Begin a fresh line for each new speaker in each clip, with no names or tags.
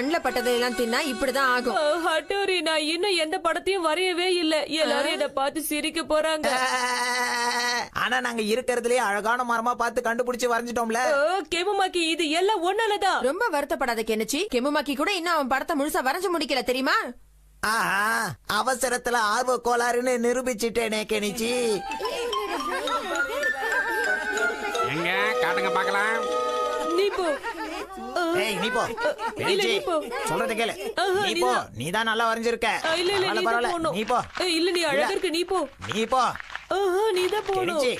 கண்ணுல பட்டதையெல்லாம் தின்னா இப்படிதான் ஆகும்.
ஹட்டோரி, நான் இன்னும் எந்த படத்தையும் வரையவே இல்ல. எல்லாரும் என்ன பார்த்து சிரிக்க போறாங்க.
ஆனா நாங்க இருக்கிறதுலயே அழகான மரமா பார்த்து கண்டுபிடிச்சு வரைஞ்சிட்டோம்ல.
கெமுமாக்கி, இது எல்லாம் ஒன்னாலதான்.
ரொம்ப வருத்தப்படாத கெனிச்சி. கெமுமாக்கி கூட இன்னும் அவன் படத்தை முழுசா வரைஞ்சு முடிக்கல தெரியுமா?
ஆஹா, அவசரத்துல ஆர்வ கோளாறுன்னு நிரூபிச்சிட்டேனே கெனிச்சி.
எங்க காட்டுங்க பாக்கலாம்.
நீ போ.
ஏய் நீ போ. கெனிச்சி,
நீ போ.
சொல்றத கேளு. நீ போ. நீ தான் நல்லா வரைஞ்சிருக்க.
இல்ல இல்ல, நீ தான் போணும்.
நீ போ.
இல்ல, நீ அழகா இருக்க, நீ போ.
நீ போ.
நீ தான் போணும்.
கெனிச்சி,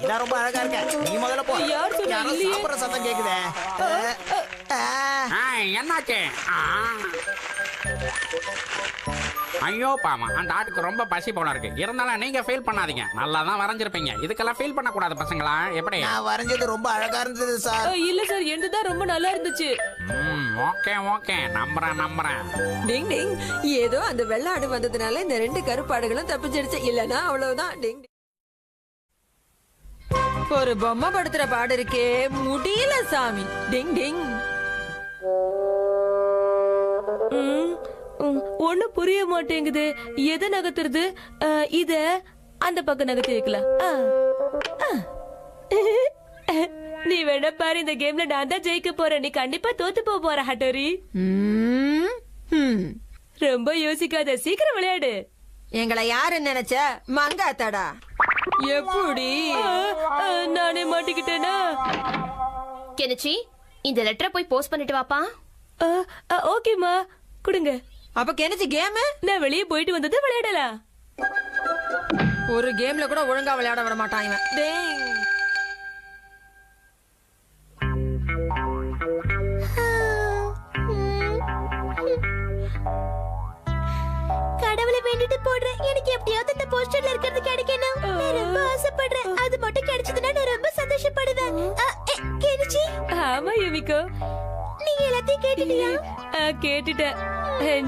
நீ தான் ரொம்ப அழகா இருக்க. நீ முதல்ல போ.
யார் சொன்னா?
யாரோ
இல்லையே.
சாப்பிடுற சத்தம் கேக்குதே.
என்னாச்சு? ஐயோ பாமா, அந்த ஆட்டுக்கு ரொம்ப பசி போல இருக்கு. இருந்தாலும் நீங்க ஃபீல் பண்ணாதீங்க, நல்லா தான் வரைஞ்சிருப்பீங்க. இதுக்கெல்லாம் ஃபீல் பண்ண கூடாது பசங்களா. எப்படி?
நான் வரைஞ்சது ரொம்ப அழகா இருந்தது சார்.
இல்ல சார், என்னதான் ரொம்ப நல்லா இருந்துச்சு.
ஓகே ஓகே, நம்புறேன்.
டிங் டிங். ஏதோ அந்த வெள்ளாடு வந்ததுனால இந்த 2 கருப்பாடுகளும் தப்பிச்சிடுச்சு. இல்லனா அவ்வளவுதான். டிங் டிங். ஒரு பொம்மை படுத்துற பாடு இருக்கே, முடியல சாமி. டிங் டிங்.
ஒண்ணு புரிய மாட்டேங்குது. எதை நகர்த்துறது? இத அந்த பக்கம் நகர்த்தி வைக்கலாம். நீ வேணா பாரு, இந்த கேம்ல நான் தான் ஜெயிக்க போறேன். நீ கண்டிப்பா தோத்து போற ஹட்டோரி. ரொம்ப யோசிக்காத, சீக்கிரம் விளையாடு.
எங்களை யாரு நினைச்ச? மங்காத்தாடா. எப்படி?
நானே மாட்டிக்கிட்டேனா?
கெனிச்சி, இந்த லெட்டரை போய் போஸ்ட் பண்ணிட்டு வாப்பா.
ஓகேமா, கொடுங்க.
அப்ப கெனிச்சி கேம்?
நான் வெளியே போயிட்டு வந்தது விளையாடலாம்.
ஒரு கேம்ல கூட ஒழுங்கா விளையாட விட மாட்டான் இவன். டேய்.
கடவுளை வேண்டிட்டு போடுறேன், எனக்கு எப்படியாவது இந்த போஸ்டர்ல இருக்கிறது கிடைக்கணும். நான் ரொம்ப ஆசைப்படுறேன். அது மட்டும் கிடைச்சதுன்னா நான் ரொம்ப சந்தோஷப்படுவேன். கெனிச்சி,
ஆமா யுமிகோ,
நீ எல்லாத்தையும் கேட்டுட்டியா?
கேட்டுட்டேன்.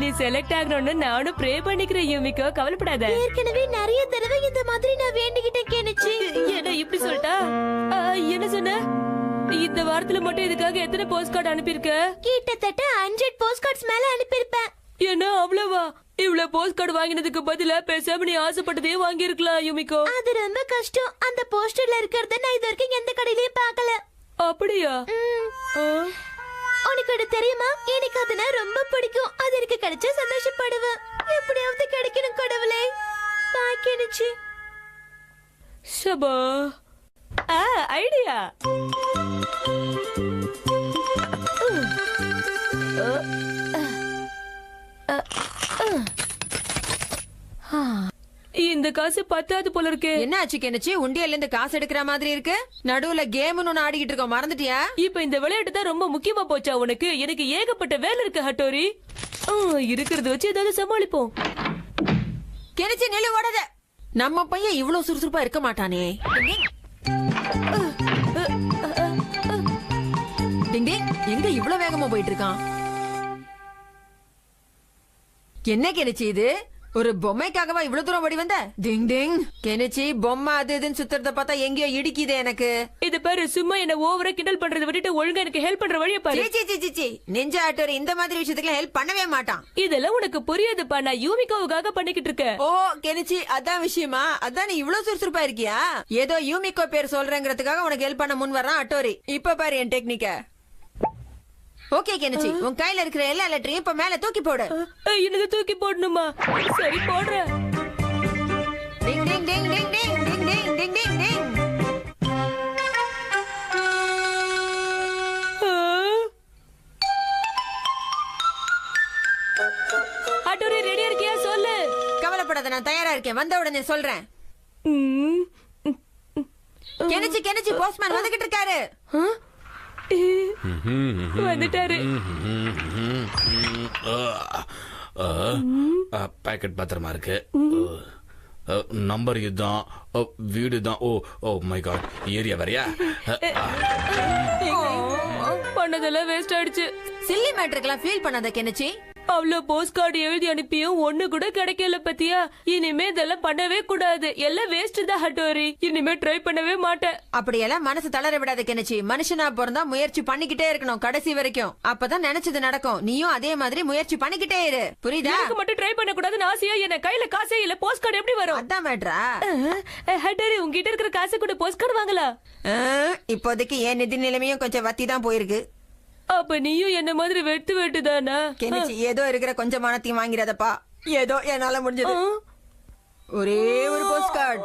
நீ செலக்ட் ஆகணும்னு நானும் ப்ரே பண்ணிக்கிறேன் யுமிகோ, கவலைப்படாத.
ஏற்கனவே நிறைய தடவை இந்த மாதிரி நான் வேண்டிக்கிட்டேன் கெனிச்சி.
என்ன இப்படி சொல்லிட்டா? என்ன சொன்ன? இந்த வாரத்துல மட்டும் இதுக்காக எத்தனை போஸ்ட் கார்டு அனுப்பியிருக்க?
கிட்டத்தட்ட 100 போஸ்ட் கார்ட்ஸ் மேல அனுப்பியிருப்பேன்.
என்ன அவ்வளவா? இவ்வளவு போஸ்ட் கார்டு வாங்கினதுக்கு பதிலா பேசாம நீ ஆசைப்பட்டதே வாங்கி இருக்கலாம் யுமிகோ.
அது ரொம்ப கஷ்டம். அந்த போஸ்டர்ல இருக்கிறத நான் இது வரைக்கும் எந்த கடையிலயும் பார்க்கல.
அப்படியா?
உனக்கு அது தெரியுமா? எனக்கு அதுனா ரொம்ப பிடிக்கும். அது எனக்கு கிடைச்சா சந்தோஷப்படுவேன். எப்படியாவது கிடைக்கணும் கடவுளே. பாய் கெனிச்சி.
சபா, ஐடியா. இந்த காசு பத்தாது போல இருக்கு.
என்ன ஆச்சு கெனிச்சி? உண்டியல்ல இருந்து காசு எடுக்கிற மாதிரி இருக்கு. நடுவுல கேம்னு ஒன்னு ஆடிக்கிட்டு இருக்கோம், மறந்துட்டியா?
இப்ப இந்த விளையாட்டு தான் ரொம்ப முக்கியமா போச்சா உனக்கு? எனக்கு ஏகப்பட்ட வேலை இருக்கு ஹட்டோரி. இருக்கிறத வச்சு ஏதாவது சமாளிப்போம்.
கெனிச்சி நில்லு, ஓடாத. நம்ம பையன் இவ்வளவு சுறுசுறுப்பா இருக்க மாட்டானே. டிங் டிங். எங்க இவ்வளவு வேகமா போயிட்டு இருக்கான்? என்ன கெனிச்சி இது? ஒரு பொம்மைக்காகவா இவ்வளவு தூரம் ஓடி வந்த? டிங் டிங். கெனிச்சி, பொம்மை அது இதுன்னு சுத்துறத பார்த்தா எங்கேயோ இடிக்குதே எனக்கு.
இது பாரு, சும்மா என்ன ஓவரா கிண்டல் பண்றதை விட்டுட்டு ஒழுங்கா எனக்கு ஹெல்ப் பண்ற வழியை பாரு.
சீ நெஞ்ச ஆட்டோர் இந்த மாதிரி விஷயத்துக்கு ஹெல்ப் பண்ணவே மாட்டான்.
இதெல்லாம் உனக்கு புரியாதுப்பா. நான் யூமிகோவுக்காக பண்ணிக்கிட்டு இருக்கேன்.
ஓ கெனிச்சி, அதான் விஷயமா? அதான் நீ இவ்வளவு சுறுசுறுப்பா இருக்கியா? ஏதோ யூமிகோ பேர் சொல்றேங்கிறதுக்காக உனக்கு ஹெல்ப் பண்ண முன் வர்றான் அட்டோரி. இப்ப பாரு என் டெக்னிக்க. ஓகே கெனிச்சி, உன் கையில இருக்கிற எல்லா லெட்டரையும் இப்ப மேல தூக்கி போடு.
எனக்கு தூக்கி போடணுமா? சரி, போடுறேன்.
டிங் டிங் டிங் டிங் டிங் டிங் டிங் டிங் டிங் டிங்.
ஹட்டோரி, ரெடியா இருக்கியா? சொல்லு.
கவலைப்படாத, நான் தயாரா இருக்கேன். வந்த உடனே சொல்றேன். கெனிச்சி, போஸ்ட்மேன் வந்துகிட்டு இருக்காரு.
வந்துட்டாரு.
பேக்கெட் பத்திரமா இருக்கு. நம்பர் இதுதான், வீடு தான். ஓ மை காட், ஏரியா வரையா?
பண்ணதெல்லாம் வேஸ்ட் ஆயிடுச்சு.
சில்லி மேட்டருக்கெல்லாம் ஃபீல் பண்ணாத கெனிச்சி.
அவ்வளவு போஸ்ட் கார்டு எழுதி அனுப்பியும் ஒண்ணு கூட கிடைக்கல பத்தியா. இனிமே இதெல்லாம் பண்ணவே கூடாது. எல்லாம் வேஸ்ட் தான் ஹட்டோரி. இனிமே ட்ரை பண்ணவே மாட்டேன்.
அப்படியெல்லாம் மனசு தளர விடாத கெனச்சி. மனுஷனா பிறந்தா முயற்சி பண்ணிக்கிட்டே இருக்கணும் கடைசி வரைக்கும். அப்பதான் நினைச்சது நடக்கும். நீயும் அதே மாதிரி முயற்சி பண்ணிக்கிட்டே இரு. புரியுதா?
எனக்கு மட்டும் ட்ரை பண்ண கூடாதுன்னு ஆசையா? என்ன கையில காசே இல்ல, போஸ்ட் கார்டு எப்படி வரும்?
அதான் மேட்ரா.
ஹட்டோரி, உங்ககிட்ட இருக்கிற காசை கூட போஸ்ட் கார்டு வாங்கலாம்.
இப்போதைக்கு என் நிதி நிலைமையும் கொஞ்சம் வத்தி தான் போயிருக்கு.
அப்ப நீயும் என்ன மாதிரி வெட்டு தானா?
கெனச்சி, ஏதோ இருக்கிற கொஞ்சம் மனத்தையும் வாங்கிறதப்பா. ஏதோ என்னால முடிஞ்சது. ஒரே ஒரு போஸ்ட் கார்டு.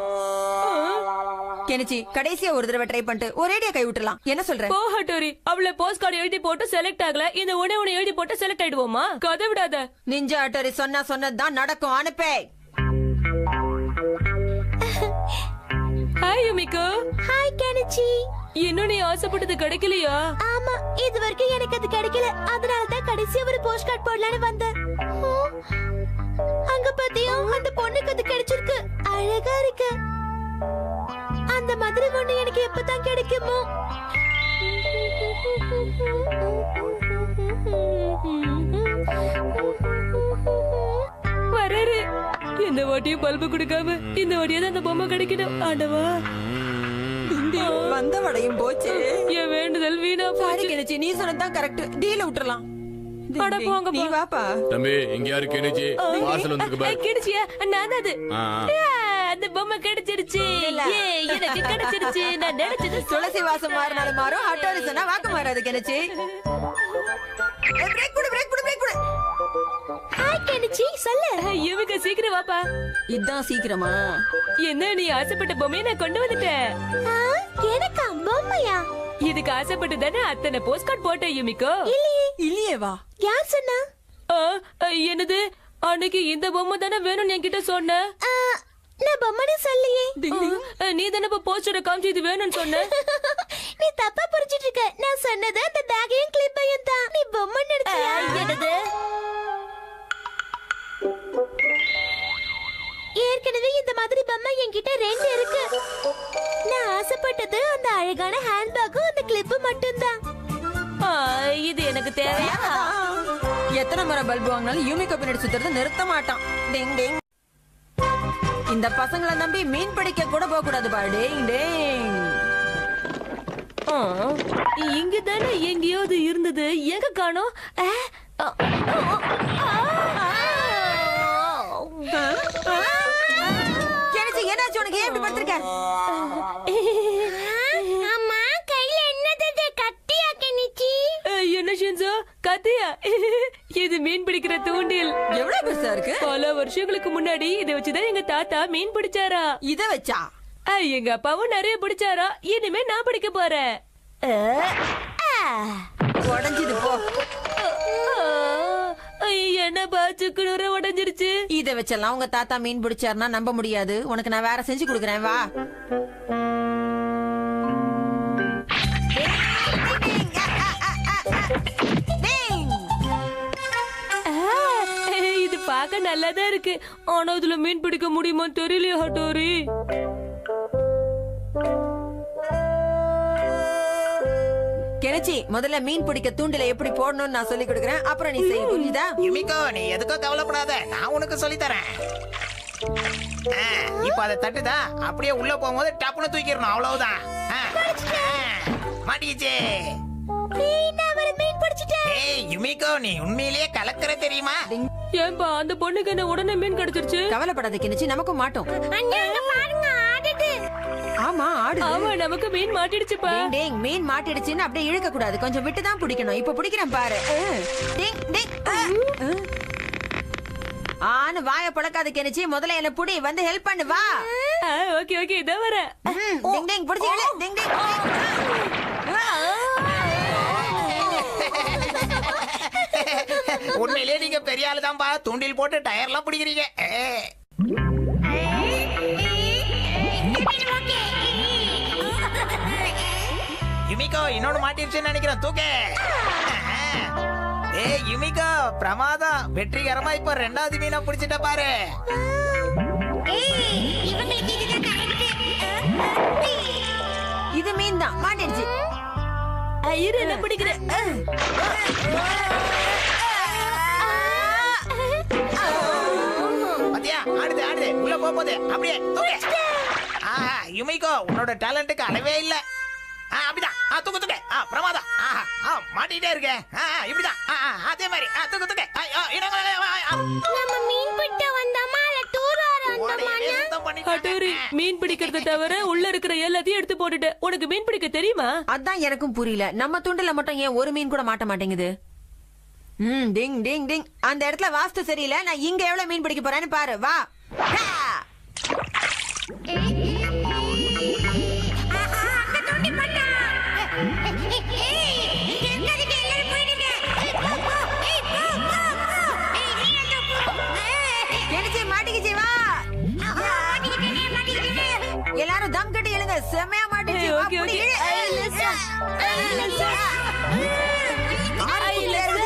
கெனச்சி, கடைசியா ஒரு தடவை ட்ரை பண்ணிட்டு ஒரேடியா கை விட்டுலாம். என்ன சொல்ற?
போ ஹட்டோரி, அவள போஸ்ட் கார்டு எழுதி போட்டு செலக்ட் ஆகல. இந்த ஒண்ணு எழுதி போட்டு செலக்ட் ஆயிடுவோமா? கதை விடாத.
நிஞ்சா ஹட்டோரி சொன்னதுதான் நடக்கும். அனுப்பே.
Hi Yumiko.
Hi Kenichi.
இன்னும் நீ ஆசைப்பட்டது கிடைக்கலையா?
ஆமா, இது வரைக்கும் எனக்கு அது கிடைக்கல. அதனால தான் கடைசியா ஒரு போஸ்ட் கார்டு போடலான்னு வந்தேன். அங்க பாத்தியா, அந்த பொண்ணுக்கு அது கிடைச்சிருக்கு. அழகா இருக்கு. அந்த மாதிரி ஒண்ணு எனக்கு எப்பதான் கிடைக்குமோ?
வராரு. இந்த வாட்டியும் பல்பு கொடுக்காம இந்த வாட்டியாவது அந்த பொம்மை கிடைக்கணும். ஆண்டவா,
வந்த வடையும் போச்சு.
என் வேண்டுதல் வீணா
சாரி
போச்சு.
கெனச்சி, நீ சொன்னதுதான் கரெக்ட். டீல விட்டுறலாம்.
அட போங்க
நீ
போ.
வாப்பா.
தம்பி இங்க யாரு கெனிச்சி பார்சல் வந்திருக்கு பாரு.
கிடைச்சியா? நான் அது.
ஆ, ஆ.
அந்த பொம்மை கிடைச்சிருச்சு. எனக்கு கிடைச்சிருச்சு. நான் நினைச்சது
துளசி வாசம் மாறினாலும் மாறும். ஹட்டோரி சொன்னா வாக்கு மாறாது கெனச்சி. பிரேக் கொடு, பிரேக் கொடு, பிரேக் கொடு.
ஹாய் கெனிச்சி, சொல்லு.
இவங்க சீக்கிரம் வாப்பா.
இதான் சீக்கிரமா?
என்ன, நீ ஆசைப்பட்ட பொம்மையை நான் கொண்டு வந்துட்டேன்.
எனக்கா பொம்மையா?
இதுக்கு ஆசைப்பட்டு தானே அத்தனை போஸ்ட் கார்டு போட்டேன் யுமிகோ.
இல்லையே வா.
யார் சொன்னா?
என்னது, அன்னைக்கு இந்த பொம்மை தானே வேணும்னு என்கிட்ட சொன்ன.
நான் பொம்மைன்னு சொல்லியே.
நீ தானே போஸ்டரை காமிச்சு இது வேணும்னு சொன்ன.
நீ தப்பா புரிஞ்சிட்டு இருக்க. நான் சொன்னது அந்த பேக்கையும் கிளிப்பையும் தான். நீ பொம்மை நினைச்சியா?
என்னது?
ஏற்கனவே இந்த மாதிரி பொம்மை என்கிட்ட 2 இருக்கு. நான் ஆசைப்பட்டது அந்த அழகான ஹேண்ட்பேக்கும் அந்த கிளிப்பு மட்டும்தான்.
இது எனக்கு தேவையா?
எத்தனை முறை பல்பு வாங்கினாலும் யூமிகோ பின்னாடி சுத்துறது நிறுத்த மாட்டான். டிங் டிங். இந்த பசங்களை நம்பி மீன் பிடிக்க கூட போக கூடாது பா. டிங் டிங்.
இங்க தானே எங்கேயாவது இருந்தது. எங்க காணோம்?
கெனச்சி, என்னாச்சு உனக்கு? ஏன் இப்படி படுத்திருக்க?
அம்மா, கையில என்னது? கத்தியா கெனிச்சி?
என்ன ஷின்சோ, கத்தியா? இது மீன் பிடிக்கிற தூண்டில்.
எவ்வளவு பெருசா இருக்கு?
பல வருஷங்களுக்கு முன்னாடி இதை வச்சுதான் எங்க தாத்தா மீன் பிடிச்சாரா.
இத வச்சா?
எங்க அப்பாவும் நிறைய பிடிச்சாரா. இனிமே நான் பிடிக்க போறேன்.
உடஞ்சிது போ.
என்ன பாச்சுக்குற உடஞ்சிருச்சு.
இத வச்செல்லாம் உங்க தாத்தா மீன் பிடிச்சாருன்னா நம்ப முடியாது. உனக்கு நான் வேற செஞ்சு கொடுக்குறேன், வா.
இது பார்க்க நல்லாதான் இருக்கு. ஆனா இதுல மீன் பிடிக்க முடியுமா தெரியலையா ஹட்டோரி.
கெனச்சி, முதல்ல மீன் பிடிக்க தூண்டில எப்படி போடணும்னு நான் சொல்லி கொடுக்குறேன். அப்புறம் நீ செய்ய, புரியுதா?
யுமிகோ, நீ எதுக்கோ கவலைப்படாத. நான் உனக்கு சொல்லி தரேன். இப்ப அதை தட்டுதா, அப்படியே உள்ள போகும்போது டப்புன்னு தூக்கிடணும். அவ்வளவுதான். மாட்டிக்கிச்சே. ஏய் யுமிகோ, நீ உண்மையிலேயே கலக்கிற தெரியுமா?
ஏன்பா அந்த பொண்ணுக்கு என்ன உடனே மீன் கிடைச்சிருச்சு?
கவலைப்படாத கெனச்சி, நமக்கும் மாட்டோம்.
பாருங்க, ஆடுது.
ஆமா, ஆடு.
ஆமா, நமக்கு மீன் மாட்டிடுச்சுப்பா.
டிங் டிங். மீன் மாட்டிடுச்சுன்னு அப்படியே இழுக்க கூடாது. கொஞ்சம் விட்டு தான் பிடிக்கணும். இப்ப பிடிக்கிறேன் பாரு. டிங் டிங். ஆனு வாய பழக்காத கெனச்சி. முதல்ல என்ன புடி, வந்து ஹெல்ப் பண்ணு, வா.
ஓகே ஓகே, இதோ வரேன்.
டிங் டிங் புடிச்சு இழு. டிங் டிங்.
உண்மையிலேயே நீங்க பெரிய ஆளு தான்பா. தூண்டில் போட்டு டயர்லாம் பிடிக்கிறீங்க. யுமிகோ, இன்னொன்னு மாட்டிருச்சுன்னு நினைக்கிறேன். தூக்கு. ஏய் யுமிகோ, பிரமாதம். வெற்றிகரமா இப்ப 2வது மீனை பிடிச்சிட்ட பாரு.
இது மீன் தான், மாட்டிடுச்சு.
இரு, என்ன பிடிக்கிறேன்.
போகுது அப்படியே தூக்கு. ஆஹா யுமிகோ உன்னோட டேலண்ட்டுக்கு அளவே இல்ல. அப்படிதான் தூக்கு தூக்கு. பிரமாதம். மாட்டிட்டே இருக்க. இப்படிதான் அதே மாதிரி தூக்கு தூக்கு.
நம்ம மீன் பிடிக்க வந்தோமா இல்ல டூர் வந்தோமா?
ஹட்டோரி, மீன் பிடிக்கிறத தவிர உள்ள இருக்கிற எல்லாத்தையும் எடுத்து போட்டுட்ட. உனக்கு மீன் பிடிக்க தெரியுமா?
அதான் எனக்கும் புரியல. நம்ம துண்டுல மட்டும் ஏன் ஒரு மீன் கூட மாட்ட மாட்டேங்குது? டிங் டிங் டிங். அந்த இடத்துல வாஸ்து சரியில்லை. நான் இங்க எவ்வளவு மீன் பிடிக்க போறேன்னு பாரு. வா. மாட்டிக்கிச்சு. வா. எல்லாரும் தம் கட்டி எழுங்க. செமையா மாட்டிச்சு.
Okay okay.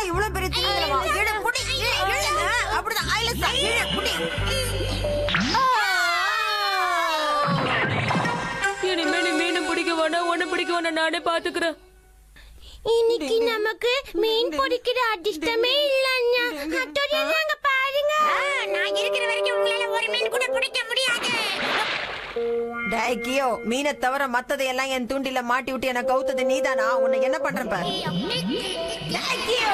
இவ்வளவு பெரிய திமிங்கலமா? இழு, புடி, இழுங்க. அப்படிதான். ஐலசா, இழு, புடி.
இனிமே நீ மீன் பிடிக்க வேணாம், ஒண்ணு பிடிக்க வேணாம், நானே பாத்துக்கிறேன்.
இன்னைக்கு நமக்கு மீன் பிடிக்கிற அதிர்ஷ்டமே இல்ல அண்ணா. ஹட்டோரி அண்ணாங்க பாருங்க. நான் இருக்கிற வரைக்கும் உங்களால ஒரு மீன் கூட பிடிக்க முடியாது.
டேய் கியோ, மீனை தவிர மத்ததையெல்லாம் என் தூண்டில மாட்டி விட்டு எனக்கு கவுத்தது நீதானா? உன்னை என்ன பண்றேன் பாரு. டேய் கியோ.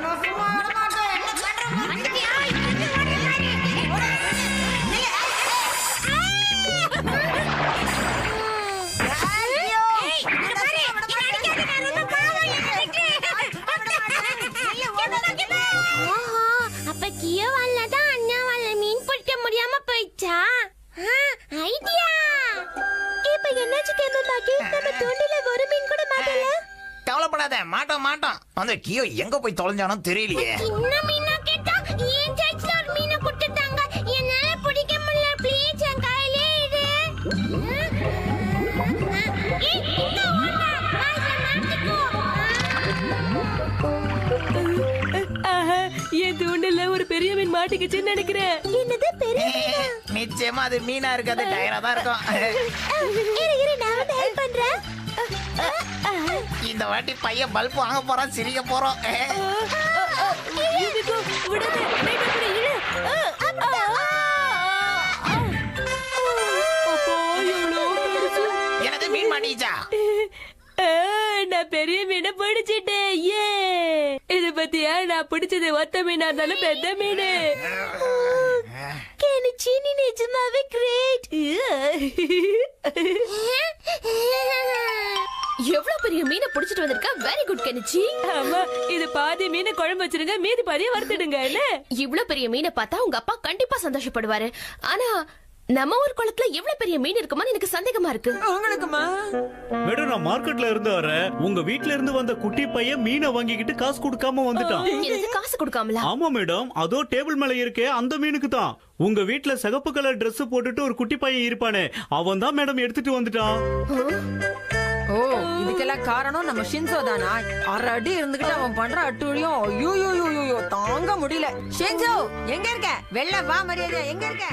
நான் சும்மா வர மாட்டேன். என்ன
அப்ப கியோ வல்லதான் அண்ணாவால மீன் பிடிக்க முடியாம போயிடுச்சா? ஐடியா. இப்ப என்னாச்சு கேமபாக்கி? நம்ம தூண்டில ஒரு மீன் கூட மாட்டல.
கவலைப்படாத, மாட்டோம் மாட்டோம். அந்த கியோ எங்க போய் தொலைஞ்சானோ தெரியலையே.
சின்ன மீனா கேட்டா ஏன் சைஸ்ல ஒரு மீனை கொடுத்துட்டாங்க. என்னால பிடிக்க முடியல. ப்ளீஸ் என் கையிலே இரு. இங்க வாடா. வாயில மாட்டிக்கோ.
என் தூண்டில ஒரு பெரிய மீன் மாட்டிக்கிச்சுன்னு நினைக்கிறேன்.
என்னது பெரிய மீனா?
நிச்சயமா அது மீனா இருக்காது, டயரா தான் இருக்கும்.
இரு நான் வந்து ஹெல்ப் பண்றேன்.
இந்த வாட்டி பையன் பல்ப் வாங்க போறான், சிரிக்க போறோம்.
யுமிகோ, விடாத. லைட்டா கூட இழு. அப்பா, எவ்வளவு பெருசு.
எனக்கு மீன் மாட்டிச்சா?
நான் பெரிய மீனை பிடிச்சிட்டேன். ஏ, இது பத்தியா? நான் பிடிச்சது ஒத்த மீனா இருந்தாலும் பெத்த மீனு.
கெனிச்சி நீ நிஜமாவே கிரேட்.
எவ்வளவு பெரிய மீனை பிடிச்சிட்டு வந்திருக்க. Very good Kenichi.
ஆமா, இது பாதி மீனை குழம்பு வச்சிருங்க, மீதி பாதியை வறுத்துடுங்க. என்ன?
இவ்வளவு பெரிய மீனை பார்த்தா உங்க அப்பா கண்டிப்பா சந்தோஷப்படுவாரு. ஆனா நம்ம ஊர் குளத்துல எவ்வளவு பெரிய மீன் இருக்குமான்னு எனக்கு சந்தேகமா இருக்கு.
உங்களுக்குமா?
மேடம், நான் மார்க்கெட்ல இருந்து வரேன். உங்க வீட்ல இருந்து வந்த குட்டி பையன் மீனை வாங்கிக்கிட்டு காசு கொடுக்காம வந்துட்டான்.
எனக்கு காசு கொடுக்காமலா?
ஆமா மேடம், அதோ டேபிள் மேல இருக்கே அந்த மீனுக்கு தான். உங்க வீட்ல சிகப்பு கலர் Dress போட்டுட்டு ஒரு குட்டி பையன் இருப்பானே, அவன் தான் மேடம் எடுத்துட்டு வந்துட்டான்.
ஓ, இதுக்கெல்லாம் காரணம் நம்ம ஷின்சோ தானா? அரை அடி இருந்துகிட்டு அவன் பண்ற அட்டுழியும் ஐயோ தாங்க முடியல. ஷின்சோ எங்க இருக்க? வெள்ள வா, மரியாதை எங்க இருக்க?